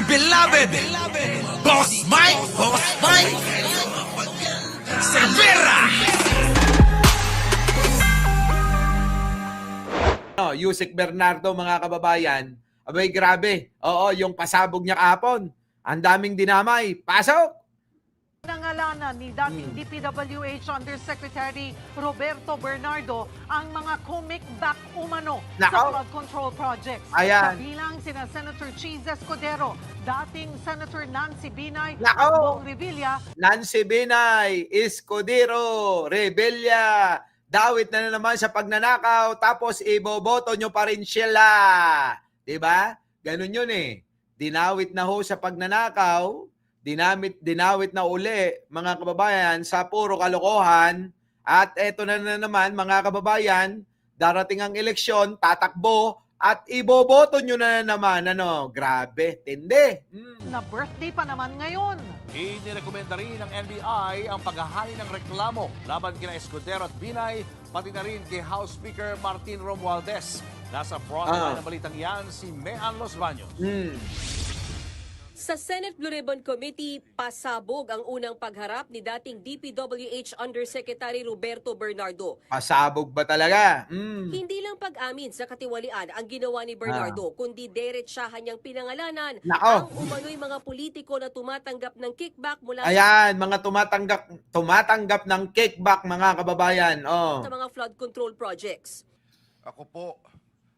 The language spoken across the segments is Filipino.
beloved Boss Mike Cervera. Yusek Bernardo, mga kababayan, abay grabe. Oo, yung pasabog niya kahapon. Ang daming dinamay. Pasok! Nangalanan ni dating DPWH Undersecretary Roberto Bernardo ang mga comic back umano sa Nako. flood control projects. Ayan. Kabilang sina Senator Cheese Escudero, dating Senator Nancy Binay Nako. at Bong Revilla. Nancy Binay, Escudero, Rebella, dawit na naman sa pagnanakaw, tapos iboboto nyo pa rin sila. Diba? Ganun yun eh. Dinawit na ho sa pagnanakaw, dinawit na uli, mga kababayan, sa puro kalokohan. At eto na naman, mga kababayan, darating ang eleksyon, tatakbo, at iboboto nyo na naman. Ano? Grabe, tindi. Na birthday pa naman ngayon. Inirekomenda rin ng NBI ang paghahali ng reklamo laban kina Escudero at Binay, pati na rin kay House Speaker Martin Romualdez. Nasa frontline ng balitang yan si Mean Los Baños. Sa Senate Blue Ribbon Committee, pasabog ang unang pagharap ni dating DPWH Undersecretary Roberto Bernardo. Pasabog ba talaga? Hindi lang pag-amin sa katiwalian ang ginawa ni Bernardo, kundi diretsahan niyang pinangalanan Nako. ang umano'y mga politiko na tumatanggap ng kickback mula Ayan, mga tumatanggap ng kickback, mga kababayan. sa mga flood control projects. Ako po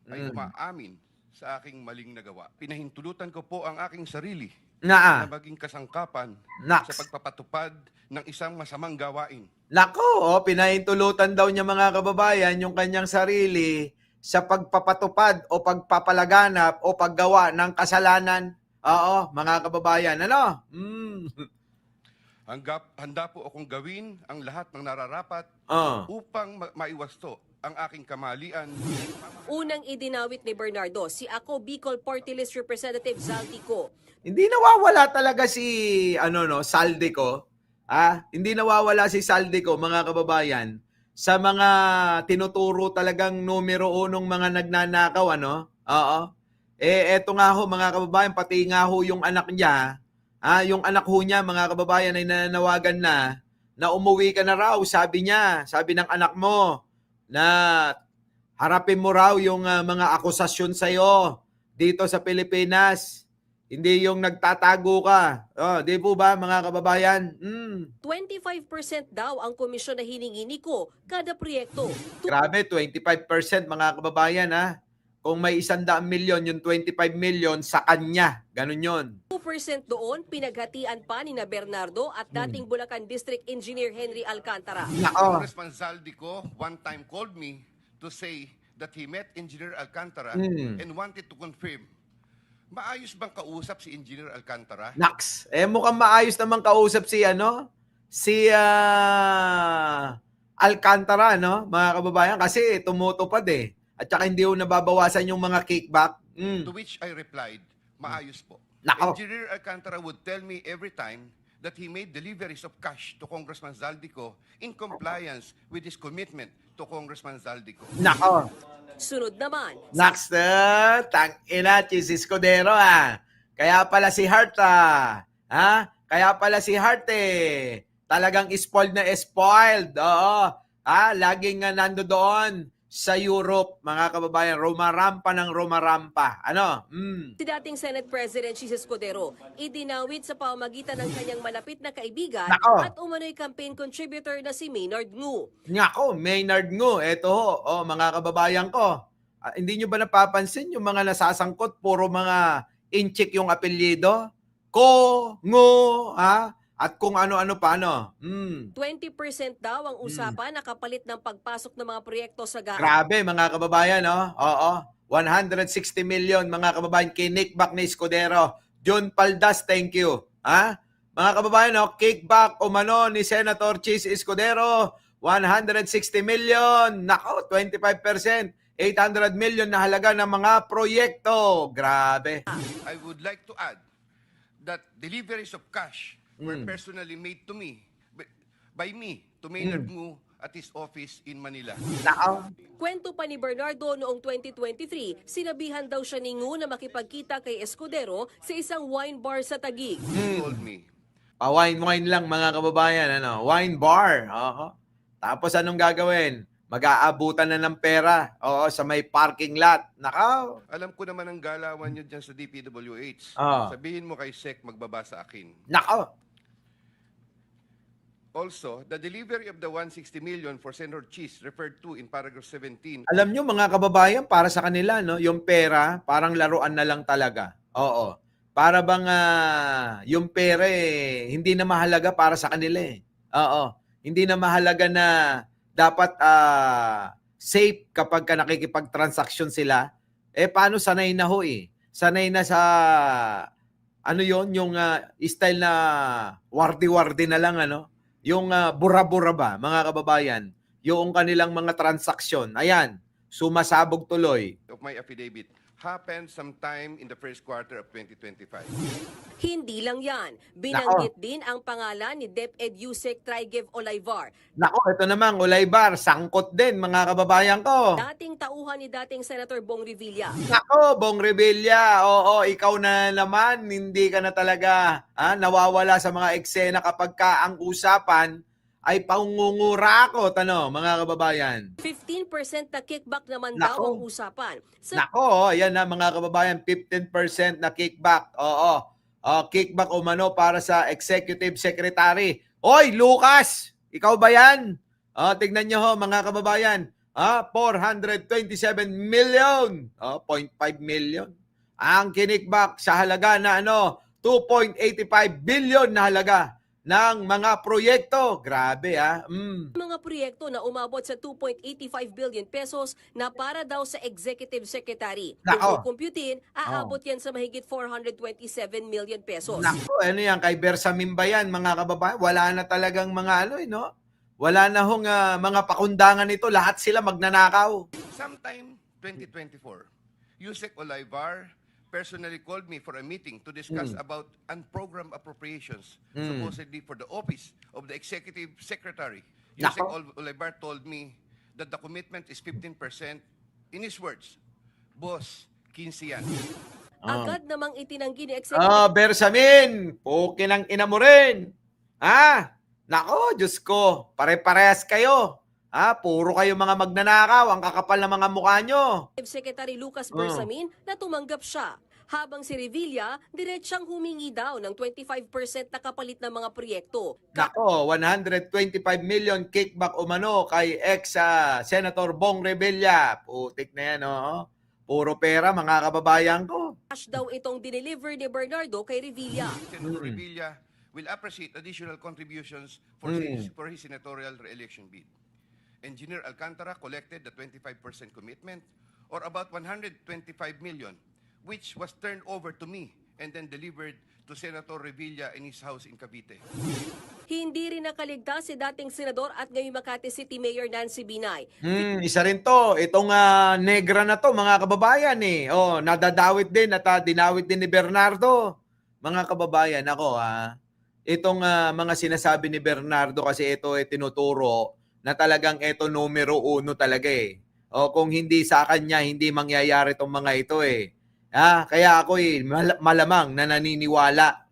ay umaamin sa aking maling nagawa. Pinahintulutan ko po ang aking sarili na maging kasangkapan Naks. sa pagpapatupad ng isang masamang gawain. Nako, pinahintulutan daw niya, mga kababayan, yung kanyang sarili sa pagpapatupad o pagpapalaganap o paggawa ng kasalanan. Oo, mga kababayan, ano? Handa po akong gawin ang lahat ng nararapat upang maiwasto ang aking kamalian. Unang idinawit ni Bernardo si Ako Bicol Party List Representative Zaltico. Hindi nawawala talaga si Saldico. Hindi nawawala si Saldico, mga kababayan, sa mga tinuturo talagang numero unong mga nagnanakaw, ano? Oo. Eto nga ho, mga kababayan, pati nga ho yung anak niya, yung anak ho niya, mga kababayan, ay nananawagan na umuwi ka na raw, sabi niya, sabi ng anak mo, na harapin mo raw yung mga akusasyon sa'yo dito sa Pilipinas. Hindi yung nagtatago ka. Di po ba, mga kababayan? 25% daw ang komisyon na hiningi ni Ko kada proyekto. Grabe, 25%, mga kababayan, ha? Kung may 100 milyon, yung 25 milyon sa kanya. Ganun yun. 2% doon, pinaghatian pa ni na Bernardo at dating Bulacan District Engineer Henry Alcantara. Nako. Congressman Zaldico one time called me to say that he met Engineer Alcantara and wanted to confirm. Maayos bang kausap si Engineer Alcantara? Naks. Mukhang maayos naman kausap si Alcantara, no? Mga kababayan, kasi tumutupad eh. At saka hindi ho nababawasan yung mga kickback. To which I replied, maayos po. Nako. Engineer Alcantara would tell me every time that he made deliveries of cash to Congressman Zaldico in compliance with his commitment to Congressman Zaldico. Nako. Sunod naman, Next, tangina, Chis Escudero, Kaya pala si Hart, Kaya pala si Hart, Talagang spoiled na spoiled, oo. Laging nando doon sa Europe, mga kababayan, rumarampa ng rumarampa. Ano? si dating Senate President Jesus Escudero idinawit sa pamamagitan ng kanyang malapit na kaibigan Nako. at umano'y campaign contributor na si Maynard Ngu. Ngako, Maynard Ngu, eto ho, mga kababayan ko. Hindi nyo ba napapansin yung mga nasasangkot, puro mga inchik yung apelyido? Ko, Ngu, at kung ano-ano pa, 20% daw ang usapan na kapalit ng pagpasok ng mga proyekto sa GAA. Grabe, mga kababayan, Oo. 160 million, mga kababayan, kinikback ni Escudero. John Paldas, thank you. Mga kababayan, kickback umano ni Senator Chis Escudero, 160 million. Nako, 25%. 800 million na halaga ng mga proyekto. Grabe. I would like to add that deliveries of cash were personally made to me, by me, to Maynard Ngu at his office in Manila. Nako. Kwento pa ni Bernardo noong 2023, sinabihan daw siya ni Ngu na makipagkita kay Escudero sa isang wine bar sa Taguig. He told me, Pa-wine lang mga kababayan, ano? Wine bar. Oo. Tapos anong gagawin? Mag-aabutan na ng pera. Oo, sa may parking lot. Nako. alam ko naman ang galawan nyo dyan sa DPWH. Ah. Sabihin mo kay Sec magbaba sa akin. Nako. Also, the delivery of the 160 million for Senator Cheese referred to in paragraph 17 Alam nyo mga kababayan, para sa kanila, no, yung pera, parang laruan na lang talaga. Oo. Para bang yung pera hindi na mahalaga para sa kanila eh. Oo. Hindi na mahalaga na dapat safe kapag ka nakikipag-transaction sila. Eh paano sanay na ho eh. Sanay na sa ano yon yung style na wardi-wardi na lang ano. Yung bura-bura ba mga kababayan. Yung kanilang mga transaksyon. Ayan, sumasabog tuloy. of my affidavit happened sometime in the first quarter of 2025. Hindi lang yan. Binanggit din ang pangalan ni DepEd Yusek Trigev Olayvar, Nako, ito namang Olaybar, sangkot din mga kababayan ko. dating tauhan ni dating Senator Bong Revilla. Nako, Bong Revilla, oo, ikaw na naman, hindi ka na talaga nawawala sa mga eksena kapag ka ang usapan ay pangungura ako, mga kababayan. 15% na kickback naman Nako. daw ang usapan. Sa Nako, ayan na mga kababayan, 15% na kickback. Oo, kickback umano para sa Executive Secretary. Oy, Lucas, ikaw ba yan? Tignan nyo ho mga kababayan, 427 million, 0.5 million. Ang kinikback sa halaga na 2.85 billion na halaga ng mga proyekto. Grabe mga proyekto na umabot sa 2.85 billion pesos na para daw sa Executive Secretary. Nako. Kung kukumputin, aabot yan sa mahigit 427 million pesos. Nako, ano yan, kay Bersamin ba yan, mga kababayan? Wala na talagang mga no? Wala na hong mga pakundangan nito. Lahat sila magnanakaw. Sometime 2024, Yusek Olayvar personally called me for a meeting to discuss about unprogrammed appropriations supposedly for the office of the executive secretary. Yusek Olayvar told me that the commitment is 15%. In his words, boss, 15 yan. Agad namang itinanggi ni Executive Bersamin, pukin ang ina mo rin. Nako, Diyos ko, pare-parehas kayo. Puro kayo mga magnanakaw, ang kakapal na mga mukha nyo. Secretary Lucas Bersamin na tumanggap siya. Habang si Revilla, diretsyang humingi daw ng 25% na kapalit ng mga proyekto. Nako, 125 million kickback umano kay ex-Senator Bong Revilla. Putik na yan, Puro pera, mga kababayan ko. Cash daw itong dineliver ni Bernardo kay Revilla. Senator Revilla will appreciate additional contributions for his senatorial re-election bid. Engineer Alcantara collected the 25% commitment, or about 125 million, which was turned over to me and then delivered to Senator Revilla in his house in Cavite. Hindi rin nakaligtas si dating senador at ngayon Makati City Mayor Nancy Binay. Isa rin to. Itong negra na to, mga kababayan nadadawit din at dinawit din ni Bernardo. Mga kababayan, itong mga sinasabi ni Bernardo kasi ito ay tinuturo na talagang ito numero 1 talaga eh. Kung hindi sa kanya, hindi mangyayari itong mga ito eh. Kaya ako malamang na naniniwala.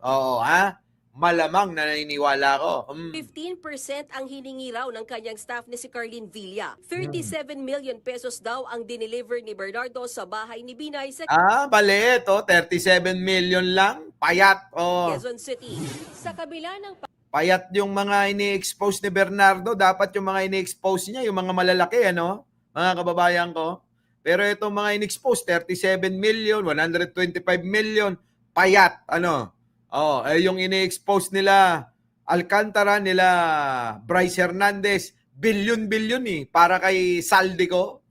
Malamang na naniniwala ako. 15% ang hiningi raw ng kanyang staff ni si Carlin Villa. 37 million pesos daw ang dineliver ni Bernardo sa bahay ni Binay sa Bali ito, 37 million lang. Payat. Quezon City. Sa kabila ng Payat yung mga ini-expose ni Bernardo. Dapat yung mga ini-expose niya, yung mga malalaki, mga kababayan ko. Pero itong mga in-expose, 37 million, 125 million, payat, yung ini-expose nila, Alcantara, nila Bryce Hernandez, billion-billion para kay Saldico,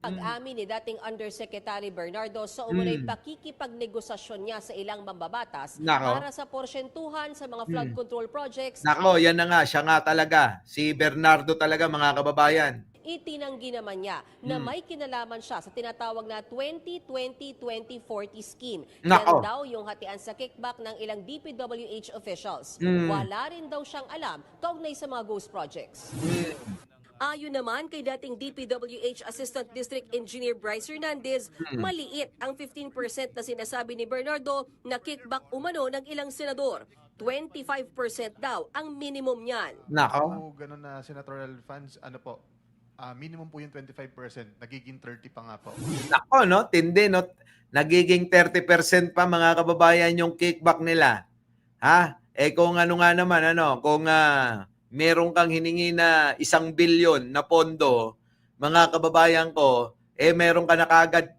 pag-amin ni dating Undersecretary Bernardo sa umunay pakikipagnegosasyon niya sa ilang mambabatas para sa porsyentuhan sa mga flood control projects. Nako, yan na nga, siya nga talaga. Si Bernardo talaga, mga kababayan. Itinanggi naman niya na may kinalaman siya sa tinatawag na 2020-2040 scheme. Nako. Yan daw yung hatian sa kickback ng ilang DPWH officials. Wala rin daw siyang alam kaugnay sa mga ghost projects. Ayon naman kay dating DPWH Assistant District Engineer Bryce Hernandez, maliit ang 15% na sinasabi ni Bernardo na kickback umano ng ilang senador. 25% daw ang minimum niyan. Nako. Po, ganun na senatorial funds, ano po, minimum po yung 25%, nagiging 30 pa nga po. Nako, no? Tindi, no? Nagiging 30% pa, mga kababayan, yung kickback nila. Ha? Kung ano nga naman, kung meron kang hiningi na 1 bilyon na pondo, mga kababayan ko, meron ka na kagad,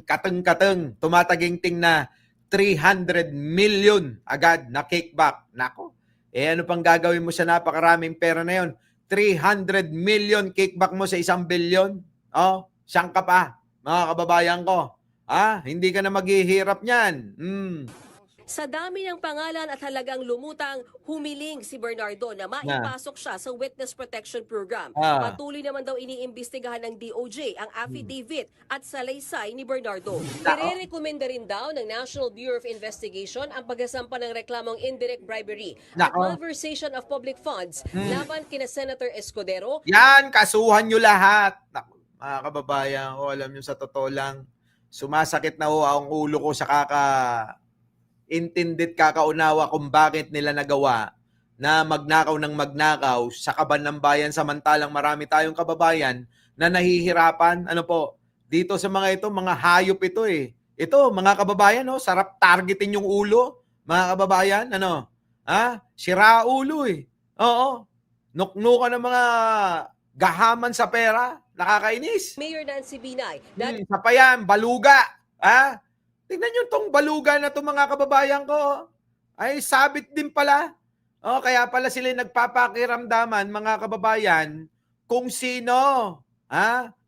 kateng-kateng, tumatagingting na 300 million agad na kickback. Nako. Ano pang gagawin mo sa napakaraming pera na yon? 300 million kickback mo sa 1 bilyon? Oh, saan ka pa, mga kababayan ko? Hindi ka na maghihirap niyan. Sa dami ng pangalan at halagang lumutang, humiling si Bernardo na maipasok siya sa Witness Protection Program. Patuloy naman daw iniimbestigahan ng DOJ ang affidavit at salaysay ni Bernardo. Irerekomenda rin daw ng National Bureau of Investigation ang pagsasampa ng reklamong indirect bribery at malversation of public funds laban kina Senator Escudero. Yan, kasuhan nyo lahat. Naku, mga kababayan ko, alam nyo sa totoo lang, sumasakit na ang ulo ko sa kakaunawa kung bakit nila nagawa na magnakaw ng magnakaw sa kaban ng bayan samantalang marami tayong kababayan na nahihirapan. Ano po, dito sa mga ito, mga hayop ito Ito, mga kababayan, sarap targetin yung ulo. Mga kababayan, sira ulo Oo, nuknukan ng mga gahaman sa pera. Nakakainis. Mayor Nancy Binay, Isa pa yan, baluga. Tingnan nyo tong baluga na to, mga kababayan ko. Ay, sabit din pala. Kaya pala sila nagpapakiramdaman, mga kababayan, kung sino.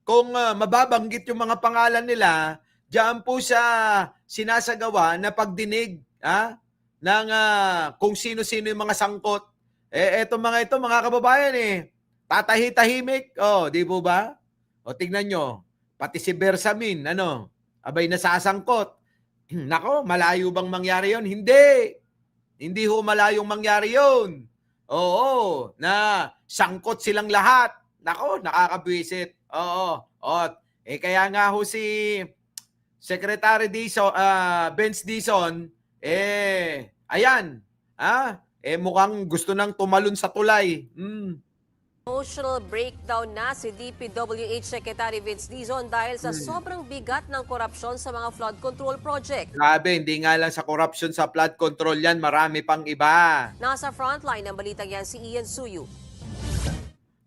Kung mababanggit yung mga pangalan nila, diyan po sa sinasagawa na pagdinig ng kung sino-sino yung mga sangkot. Eto mga ito, mga kababayan tatahi-tahimik. Di po ba? Tingnan nyo, pati si Bersamin, abay nasasangkot. Nako, malayo bang mangyari yon? Hindi. Hindi ho malayong mangyari yon. Oo, na sangkot silang lahat. Nako, nakakabwisit. Oo. Kaya nga ho si Secretary Dizon, Benz Dizon, ayan. Mukhang gusto nang tumalon sa tulay. Emotional breakdown na si DPWH Secretary Vince Dizon dahil sa sobrang bigat ng korupsyon sa mga flood control project. Grabe, hindi nga lang sa korupsyon sa flood control yan, marami pang iba. Nasa frontline ng balitang yan si Ian Suyu.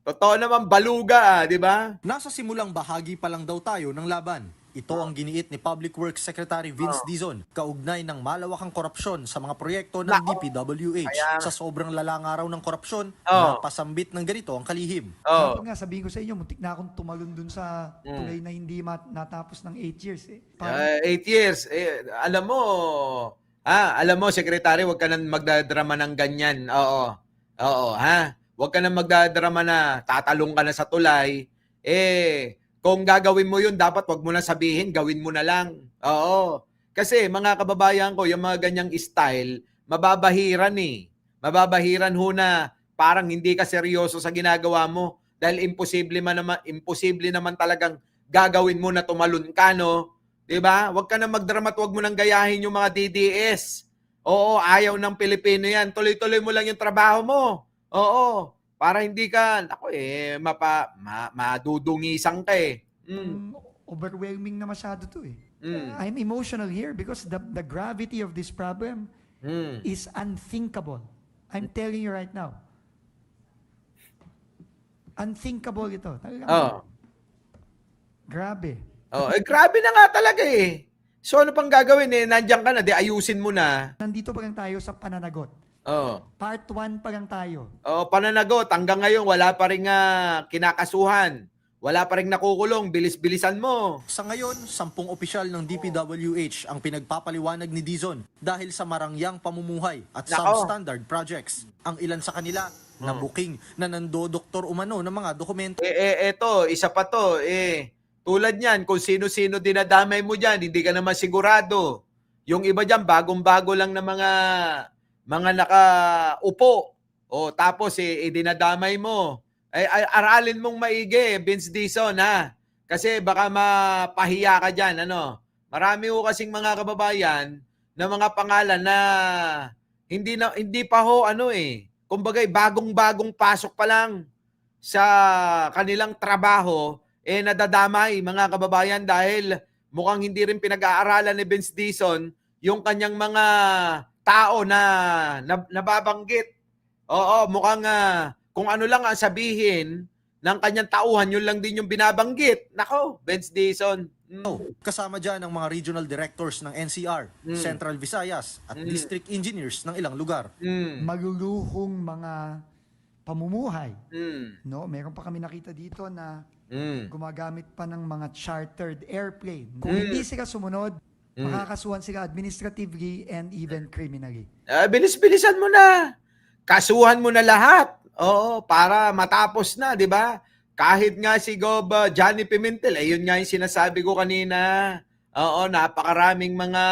Totoo naman, baluga, di ba? Nasa simulang bahagi pa lang daw tayo ng laban. Ito ang giniit ni Public Works Secretary Vince Dizon kaugnay ng malawakang korupsyon sa mga proyekto ng DPWH. Sa sobrang lalang araw ng korupsyon, napasambit ng ganito ang kalihim. Dapat nga, sabihin ko sa inyo, muntik na akong tumalon dun sa tulay na hindi natapos ng 8 years. 8 years. Alam mo, Secretary, huwag ka nang magdadrama ng ganyan. Oo, huwag ka nang magdadrama na tatalong ka na sa tulay. Kung gagawin mo yun, dapat wag mo na sabihin, gawin mo na lang. Oo. Kasi mga kababayan ko, yung mga ganyang style, mababahiran Mababahiran ho na parang hindi ka seryoso sa ginagawa mo dahil imposible naman talagang gagawin mo na tumalon ka, no? 'Di ba? Wag ka na magdrama at wag mo nang gayahin yung mga DDS. Oo, ayaw ng Pilipino 'yan. Tuloy-tuloy mo lang yung trabaho mo. Oo. Para hindi ka, madudungisan ka Overwhelming na masyado to I'm emotional here because the gravity of this problem is unthinkable. I'm telling you right now. Unthinkable ito. Grabe. Grabe na nga talaga So ano pang gagawin Nandiyan ka na, ayusin mo na. Nandito pa lang tayo sa pananagot. Part 1 pa lang tayo. Pananagot. Hanggang ngayon, wala pa rin kinakasuhan. Wala pa rin nakukulong. Bilis-bilisan mo. Sa ngayon, 10 opisyal ng DPWH ang pinagpapaliwanag ni Dizon dahil sa marangyang pamumuhay at substandard projects. Ang ilan sa kanila, nabuking na nandodoktor umano ng mga dokumento. Eto, isa pa to. Tulad niyan, kung sino-sino dinadamay mo dyan, hindi ka naman sigurado. Yung iba dyan, bagong-bago lang na mga nakaupo. Tapos dinadamay mo. Aralin mong maigi, Vince Dizon, ha? Kasi baka mapahiya ka dyan, ano? Marami ho kasing mga kababayan na mga pangalan na hindi pa ho, kumbaga, bagong-bagong pasok pa lang sa kanilang trabaho, nadadamay, mga kababayan, dahil mukhang hindi rin pinag-aaralan ni Vince Dizon yung kanyang mga tao na nababanggit. Oo, mukhang kung ano lang ang sabihin ng kanyang tauhan, yun lang din yung binabanggit. Nako, Vince Dizon. Kasama dyan ang mga regional directors ng NCR, Central Visayas at district engineers ng ilang lugar. Maluluhong mga pamumuhay. No, meron pa kami nakita dito na gumagamit pa ng mga chartered airplane. Kung hindi sila sumunod, makakasuhan sila administratively and even criminally. Bilis-bilisan mo na. Kasuhan mo na lahat. Oo, para matapos na, di ba? Kahit nga si Gov. Johnny Pimentel, yun nga yung sinasabi ko kanina. Oo, napakaraming mga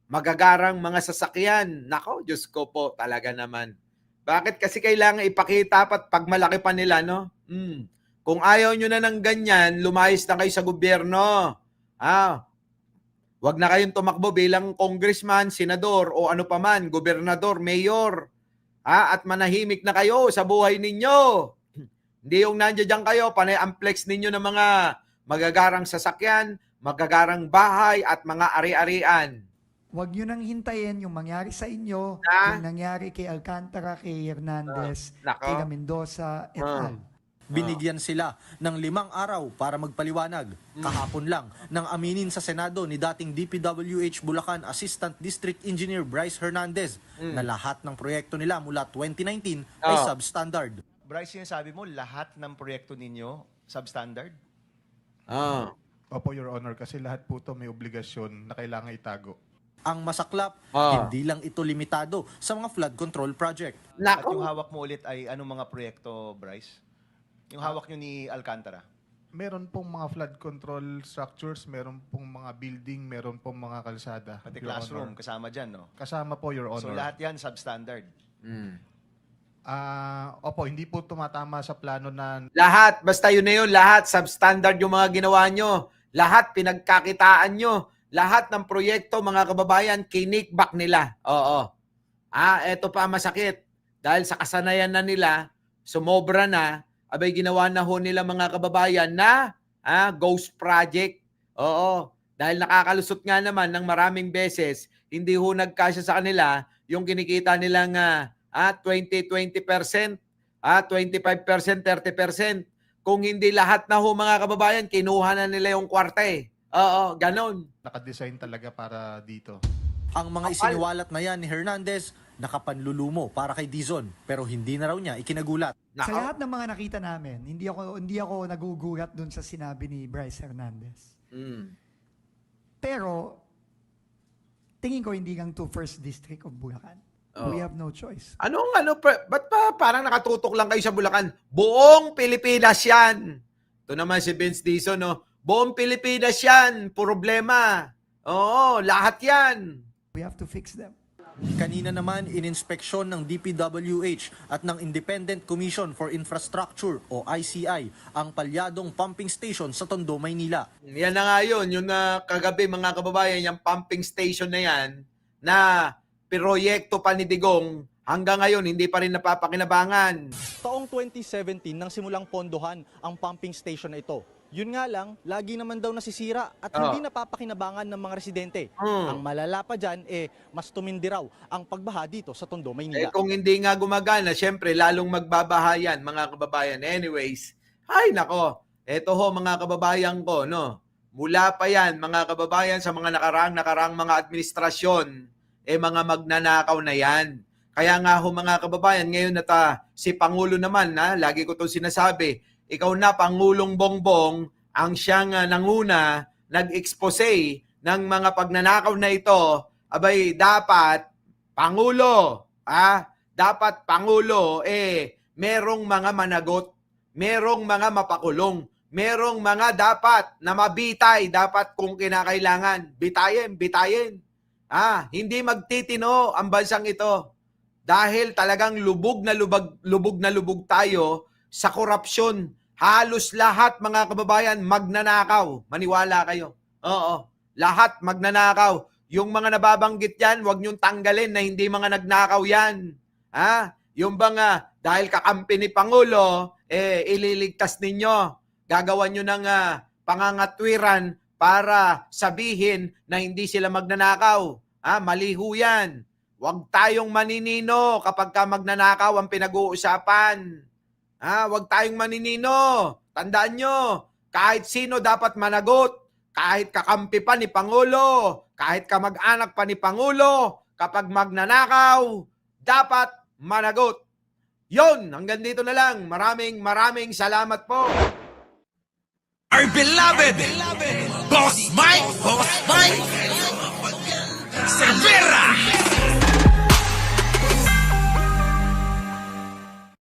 magagarang mga sasakyan. Nako, Diyos ko po, talaga naman. Bakit kasi kailangan ipakita pag malaki pa nila, no? Kung ayaw nyo na ng ganyan, lumayas na kayo sa gobyerno. Wag na kayong tumakbo bilang congressman, senador, o ano paman, gobernador, mayor. At manahimik na kayo sa buhay ninyo. Hindi yung nandiyan kayo, panay ang flex ninyo ng mga magagarang sasakyan, magagarang bahay, at mga ari-arian. Huwag nyo nang hintayin yung mangyari sa inyo, yung nangyari kay Alcantara, kay Hernandez, kay Mendoza, et al. Binigyan sila ng 5 araw para magpaliwanag. Kahapon lang nang aminin sa Senado ni dating DPWH Bulacan Assistant District Engineer Bryce Hernandez na lahat ng proyekto nila mula 2019 ay substandard. Bryce, sinasabi mo lahat ng proyekto ninyo substandard? Opo, Your Honor, kasi lahat po ito may obligasyon na kailangan itago. Ang masaklap, hindi lang ito limitado sa mga flood control project. At yung hawak mo ulit ay anong mga proyekto, Bryce? Yung hawak nyo ni Alcantara? Meron pong mga flood control structures, meron pong mga building, meron pong mga kalsada. Pati Your classroom, Honor. kasama dyan, no? Kasama po, Your Honor. So lahat yan substandard? Opo, hindi po tumatama sa plano na... Lahat, basta yun na yun, lahat, substandard yung mga ginawa nyo. Lahat, pinagkakitaan nyo. Lahat ng proyekto, mga kababayan, kinikback nila. Oo. Eto pa masakit. Dahil sa kasanayan na nila, sumobra na, abay ginawa na ho nila mga kababayan na ghost project. Oo. Dahil nakakalusot nga naman ng maraming beses, hindi ho nagkasya sa kanila yung kinikita nilang 20%, 25%, 30%. Kung hindi lahat na ho mga kababayan, kinuha na nila yung kwarta eh. Oo, ganon. Nakadesign talaga para dito. Ang mga isiniwalat na yan ni Hernandez, nakapanlulumo para kay Dizon, pero hindi na raw niya ikinagulat. Sa lahat ng mga nakita namin, hindi ako nagugulat dun sa sinabi ni Bryce Hernandez. Pero, tingin ko hindi lang to First District of Bulacan. We have no choice. Ba't pa parang nakatutok lang kayo sa Bulacan? Buong Pilipinas yan. Ito naman si Vince Dizon, no? Buong Pilipinas yan. Problema. Oo, lahat yan. We have to fix them. Kanina naman, ininspeksyon ng DPWH at ng Independent Commission for Infrastructure o ICI ang palyadong pumping station sa Tondo, Maynila. Yan na nga yun. Yung kagabi mga kababayan, yung pumping station na yan na proyekto pa ni Digong, hanggang ngayon hindi pa rin napapakinabangan. Taong 2017 nang simulang pondohan ang pumping station na ito. Yun nga lang, lagi naman daw nasisira at hindi napapakinabangan ng mga residente. Ang malala pa dyan, mas tumindi raw ang pagbaha dito sa Tondo, Maynila. Kung hindi nga gumagana, syempre lalong magbabahayan mga kababayan. Anyways, ay nako, eto ho mga kababayan ko, no? Mula pa yan mga kababayan sa mga nakaraang mga administrasyon, mga magnanakaw na yan. Kaya nga ho mga kababayan, ngayon si Pangulo naman, lagi ko itong sinasabi, ikaw na, Pangulong Bongbong, ang siyang nanguna, nag-expose ng mga pagnanakaw na ito, abay, dapat, Pangulo, merong mga managot, merong mga mapakulong, merong mga dapat na mabitay, dapat kung kinakailangan, bitayin. Hindi magtitino ang bansang ito. dahil talagang lubog na lubog tayo sa korupsyon. Halos lahat, mga kababayan, magnanakaw. Maniwala kayo. Oo, lahat magnanakaw. Yung mga nababanggit yan, huwag niyong tanggalin na hindi mga nagnakaw yan. Yung bang dahil kakampi ni Pangulo, ililigtas ninyo. Gagawan nyo ng pangangatwiran para sabihin na hindi sila magnanakaw. Mali ho yan. Huwag tayong maninino kapag ka magnanakaw ang pinag-uusapan. Huwag tayong maninino. Tandaan nyo, kahit sino dapat managot. Kahit kakampi pa ni Pangulo, kahit kamag-anak pa ni Pangulo, kapag magnanakaw, dapat managot. Yon, hanggang dito na lang. Maraming salamat po. Our beloved Boss Mike Cervera.